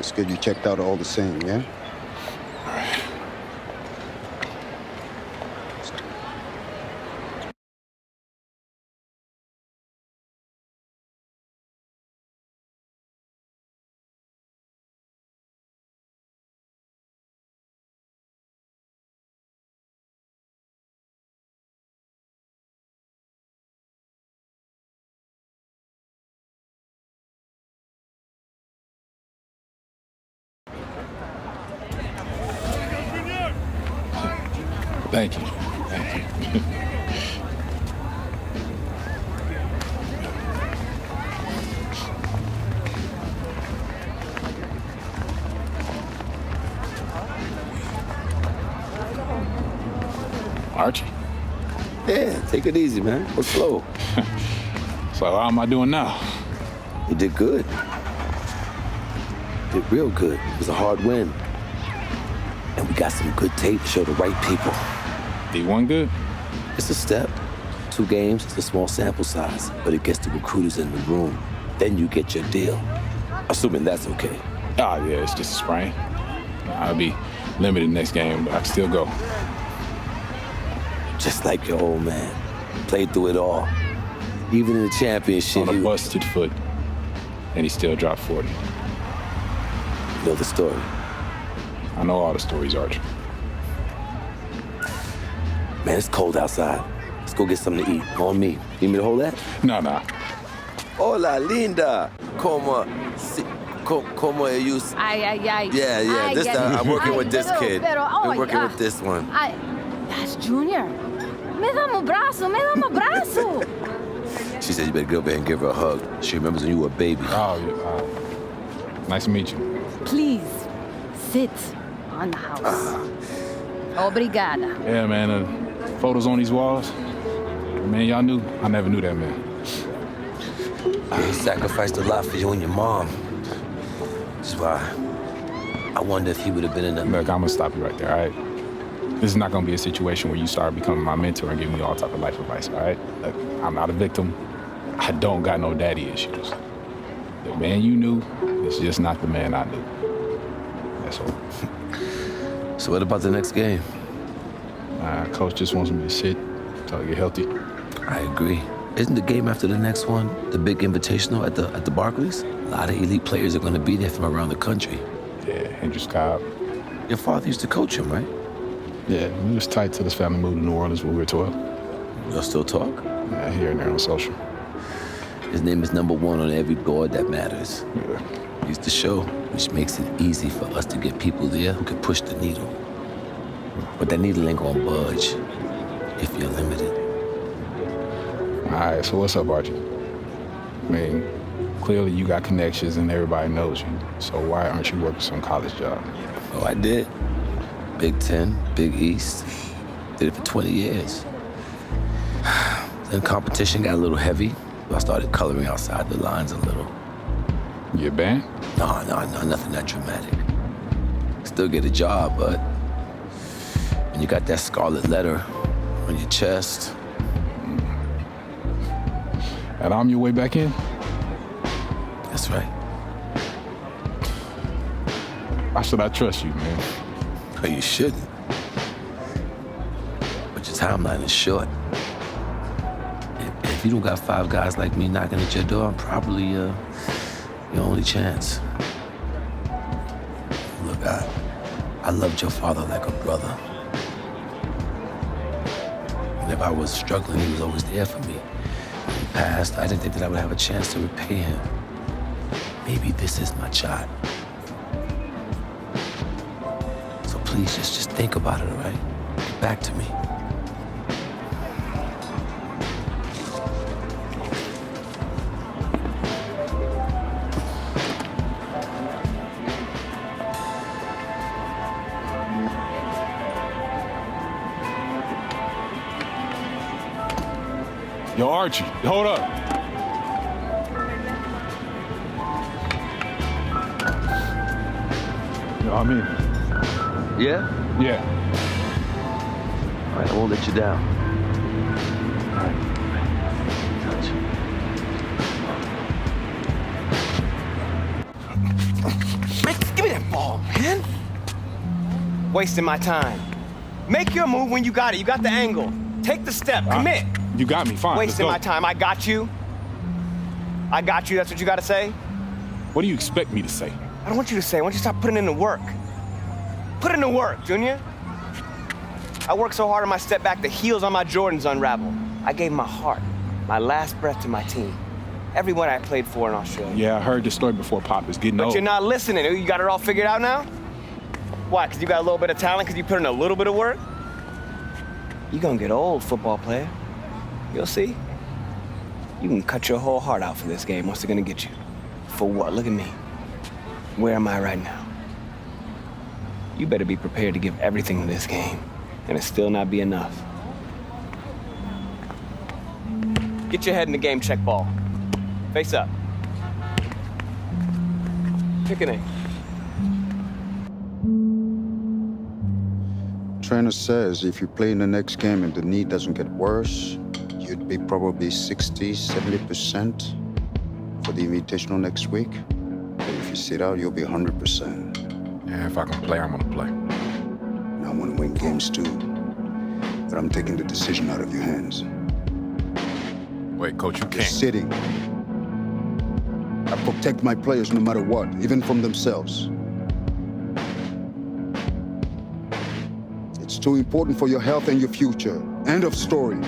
Let's get you checked out all the same, yeah? All right. Thank you. Thank you. Archie. Yeah, take it easy, man. Go slow. So how am I doing now? You did good. Did real good. It was a hard win. And we got some good tape to show the right people. D1 good? It's a step. 2 games, it's a small sample size, but it gets the recruiters in the room. Then you get your deal. Assuming that's okay. Oh, yeah, it's just a sprain. I'll be limited next game, but I can still go. Just like your old man. Played through it all. Even in the championship. On a busted foot, and he still dropped 40. You know the story? I know all the stories, Archie. Man, it's cold outside. Let's go get something to eat. On me. Need me to hold that? No. Hola, linda. Como ellos? Ay. Yeah. This time I'm working with this kid. I'm working with this one. That's Junior. Me dá um braço. She said you better go over there and give her a hug. She remembers when you were a baby. Oh, yeah. Nice to meet you. Please, sit on the house. Obrigada. Yeah, man, photos on these walls. Man, y'all knew? I never knew that man. He sacrificed a lot for you and your mom. That's why I wonder if he would have been in the... Look, I'm gonna stop you right there, all right? This is not gonna be a situation where you start becoming my mentor and giving me all type of life advice, all right? Look, I'm not a victim. I don't got no daddy issues. The man you knew is just not the man I knew. That's all. So what about the next game? Coach just wants me to sit until I get healthy. I agree. Isn't the game after the next one the big invitational at the Barclays? A lot of elite players are going to be there from around the country. Yeah, Hendrix Cobb. Your father used to coach him, right? Yeah, we was tight till his family moved to New Orleans when we were 12. Y'all still talk? Yeah, here and there on social. His name is #1 on every board that matters. Yeah. He's the show, which makes it easy for us to get people there who can push the needle. But that needle ain't gonna budge if you're limited. All right, so what's up, Archie? I mean, clearly you got connections and everybody knows you. So why aren't you working some college job? Oh, I did. Big 10, Big East. Did it for 20 years. Then competition got a little heavy. I started coloring outside the lines a little. You a band? No, nothing that dramatic. Still get a job, but when you got that scarlet letter on your chest. And I'm your way back in? That's right. Why should I trust you, man? Well, you shouldn't. But your timeline is short. If you don't got 5 guys like me knocking at your door, I'm probably your only chance. Look, I loved your father like a brother. Whenever I was struggling, he was always there for me. In the past, I didn't think that I would have a chance to repay him. Maybe this is my shot. So please, just think about it, all right? Get back to me. Yo, Archie, hold up. Yo, I'm in. Yeah? Yeah. All right, I won't let you down. All right. Touch. Wasting my time. Make your move when you got it. You got the angle. Take the step. Commit. You got me. Fine. Wasting my time. I got you. I got you. That's what you got to say? What do you expect me to say? I don't want you to say. I want you to stop putting in the work. Put in the work, Junior. I worked so hard on my step back, the heels on my Jordans unraveled. I gave my heart, my last breath to my team. Everyone I played for in Australia. Yeah, I heard this story before, Pop. It's getting old. But you're not listening. You got it all figured out now? Why, because you got a little bit of talent because you put in a little bit of work? You're gonna get old, football player. You'll see. You can cut your whole heart out for this game. What's it gonna get you? For what? Look at me. Where am I right now? You better be prepared to give everything to this game, and it still not be enough. Get your head in the game, check ball. Face up. Pick an A. Trainer says if you play in the next game and the knee doesn't get worse, you'd be probably 60, 70% for the invitational next week. But if you sit out, you'll be 100%. Yeah, if I can play, I'm gonna play. And I want to win games too. But I'm taking the decision out of your hands. Wait, Coach, you can't. You're sitting. I protect my players no matter what, even from themselves. It's too important for your health and your future. End of story.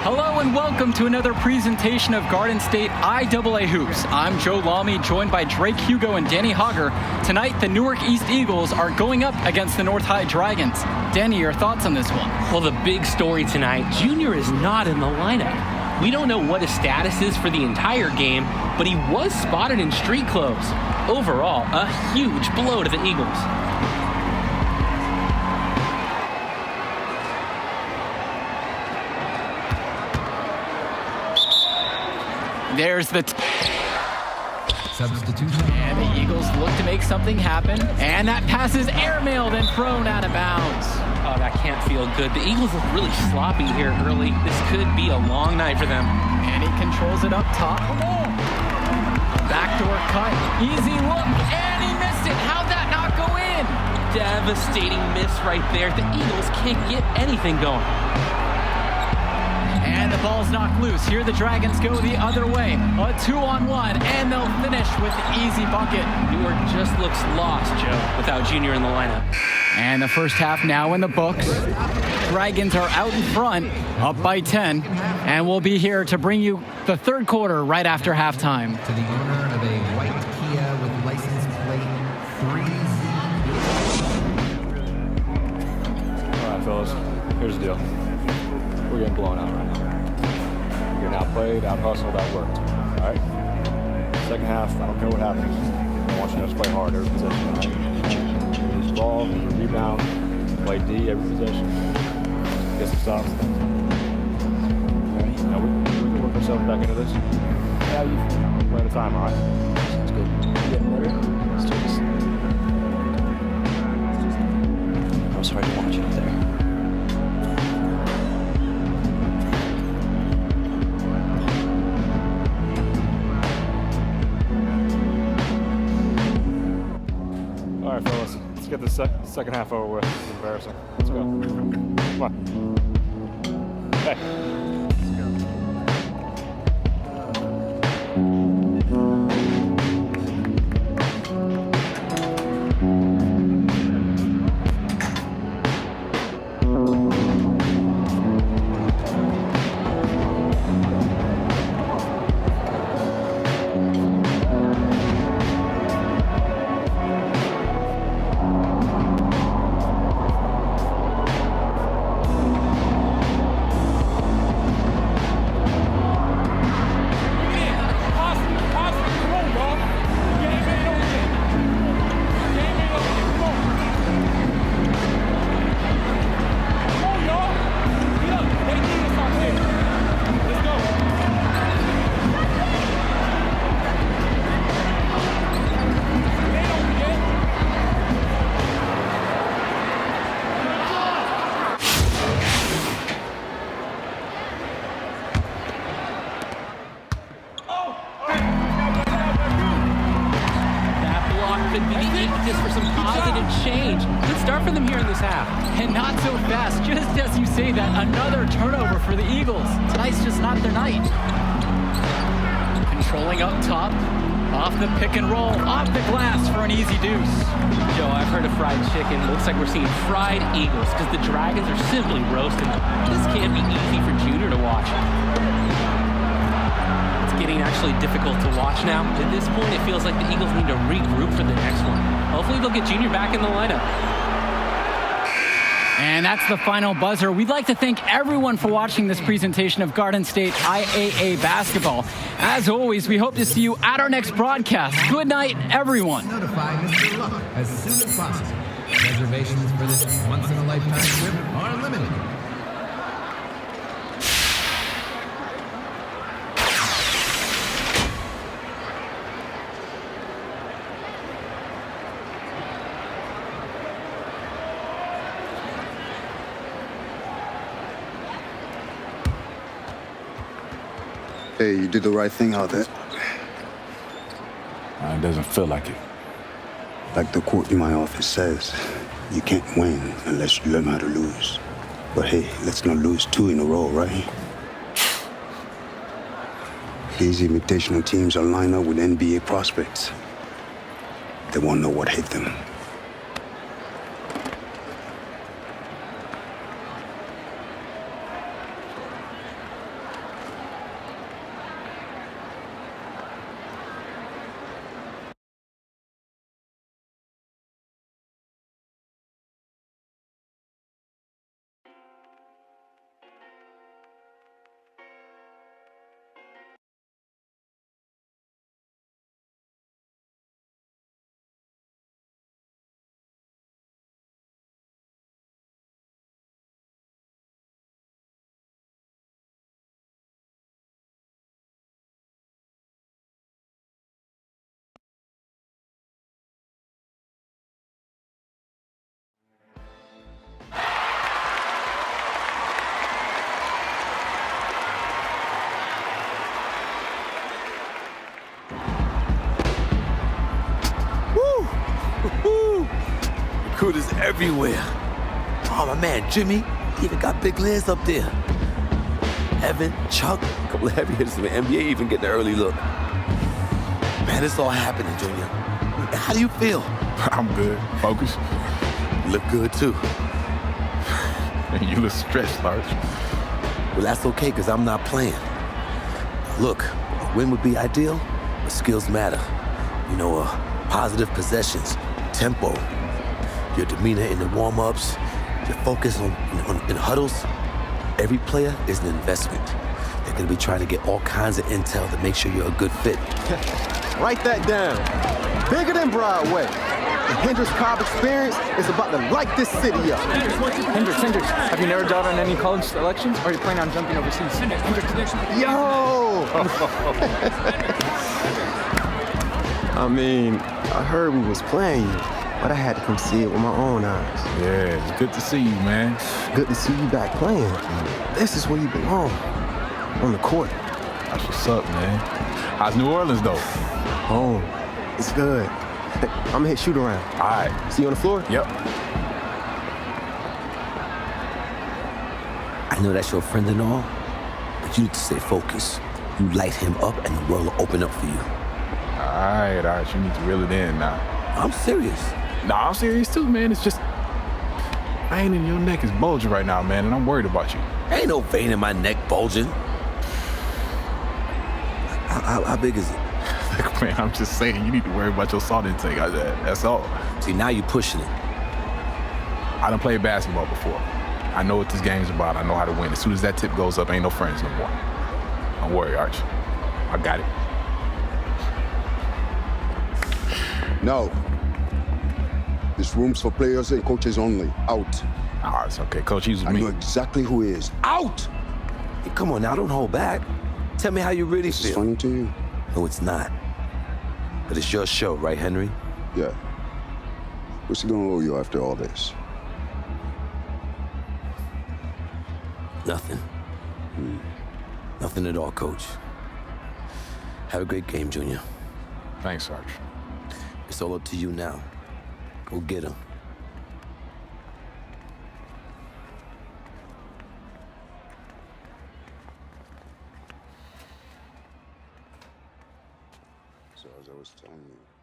Hello and welcome to another presentation of Garden State IAA Hoops. I'm Joe Lamy, joined by Drake Hugo and Danny Hogger. Tonight, the Newark East Eagles are going up against the North High Dragons. Danny, your thoughts on this one? Well, the big story tonight, Junior is not in the lineup. We don't know what his status is for the entire game, but he was spotted in street clothes. Overall, a huge blow to the Eagles. There's the substitution. And the Eagles look to make something happen. And that pass is airmailed and thrown out of bounds. Oh, that can't feel good. The Eagles look really sloppy here early. This could be a long night for them. And he controls it up top. Backdoor cut. Easy look. And he missed it. How'd that not go in? Devastating miss right there. The Eagles can't get anything going. And the ball's knocked loose. Here the Dragons go the other way. A 2-on-1, and they'll finish with the easy bucket. Newark just looks lost, Joe, without Junior in the lineup. And the first half now in the books. Dragons are out in front, up by 10. And we'll be here to bring you the third quarter right after halftime. To the owner of a white Kia with license plate 3Z. All right, fellas, here's the deal. We're getting blown out right now. We're getting outplayed, out-hustled, outworked. All right? Second half, I don't care what happens. I want you to just play hard every possession, all right? Lose the ball, lose the rebound, play D every possession. Get some stops. Okay? Now we can work ourselves back into this. Yeah, you play at a time, all right? Sounds good. You getting better? Let's do this. I was hard to watch out there. All right, fellas, let's get the second half over with. It's embarrassing. Let's go. Come on. Hey. game here in this half. And not so fast. Just as you say that, another turnover for the Eagles. Tonight's just not their night. Controlling up top. Off the pick and roll. Off the glass for an easy deuce. Joe, I've heard of fried chicken. Looks like we're seeing fried Eagles because the Dragons are simply roasting them. This can't be easy for Junior to watch. It's getting actually difficult to watch now. At this point, it feels like the Eagles need to regroup for the next one. Hopefully they'll get Junior back in the lineup. And that's the final buzzer. We'd like to thank everyone for watching this presentation of Garden State IAA basketball. As always, we hope to see you at our next broadcast. Good night, everyone. Notify Mr. Luck as soon as possible. Reservations for this once-in-a-lifetime trip are limited. Hey, you did the right thing out there. It doesn't feel like it. Like the quote in my office says, you can't win unless you learn how to lose. But hey, let's not lose 2 in a row, right? These invitational teams are lined up with NBA prospects. They won't know what hit them. Recruiters everywhere. Oh, my man, Jimmy, he even got big Liz up there. Evan, Chuck, a couple of heavy hitters in the NBA even getting an early look. Man, it's all happening, Junior. How do you feel? I'm good. Focused. You look good, too. You look stressed, Large. Well, that's okay, because I'm not playing. Look, a win would be ideal, but skills matter. You know, positive possessions, tempo, your demeanor in the warm-ups, your focus in huddles. Every player is an investment. They're going to be trying to get all kinds of intel to make sure you're a good fit. Write that down. Bigger than Broadway. The Hendrix Cobb experience is about to light this city up. Hendrix, have you narrowed down on any college selections, or are you planning on jumping overseas? Hendrix. Yo! I mean, I heard we was playing you, but I had to come see it with my own eyes. Yeah, it's good to see you, man. Good to see you back playing. This is where you belong. On the court. That's what's up, man. How's New Orleans, though? Home. It's good. I'm gonna hit shoot around. All right. See you on the floor? Yep. I know that's your friend and all, but you need to stay focused. You light him up and the world will open up for you. All right. You need to reel it in now. I'm serious. Nah, I'm serious too, man. It's just, vein in your neck is bulging right now, man, and I'm worried about you. Ain't no vein in my neck bulging. How big is it? Look, man, I'm just saying, you need to worry about your salt intake. That's all. See, now you're pushing it. I done played basketball before. I know what this game's about. I know how to win. As soon as that tip goes up, ain't no friends no more. Don't worry, Arch. I got it. No. This room's for players and coaches only. Out. Ah, it's okay. Coach, he's with me. I know exactly who he is. Out! Hey, come on now, don't hold back. Tell me how you really feel. It's funny to you? No, it's not. But it's your show, right, Henry? Yeah. What's he gonna owe you after all this? Nothing. Nothing at all, Coach. Have a great game, Junior. Thanks, Arch. It's all up to you now. Go get him. as I was telling you.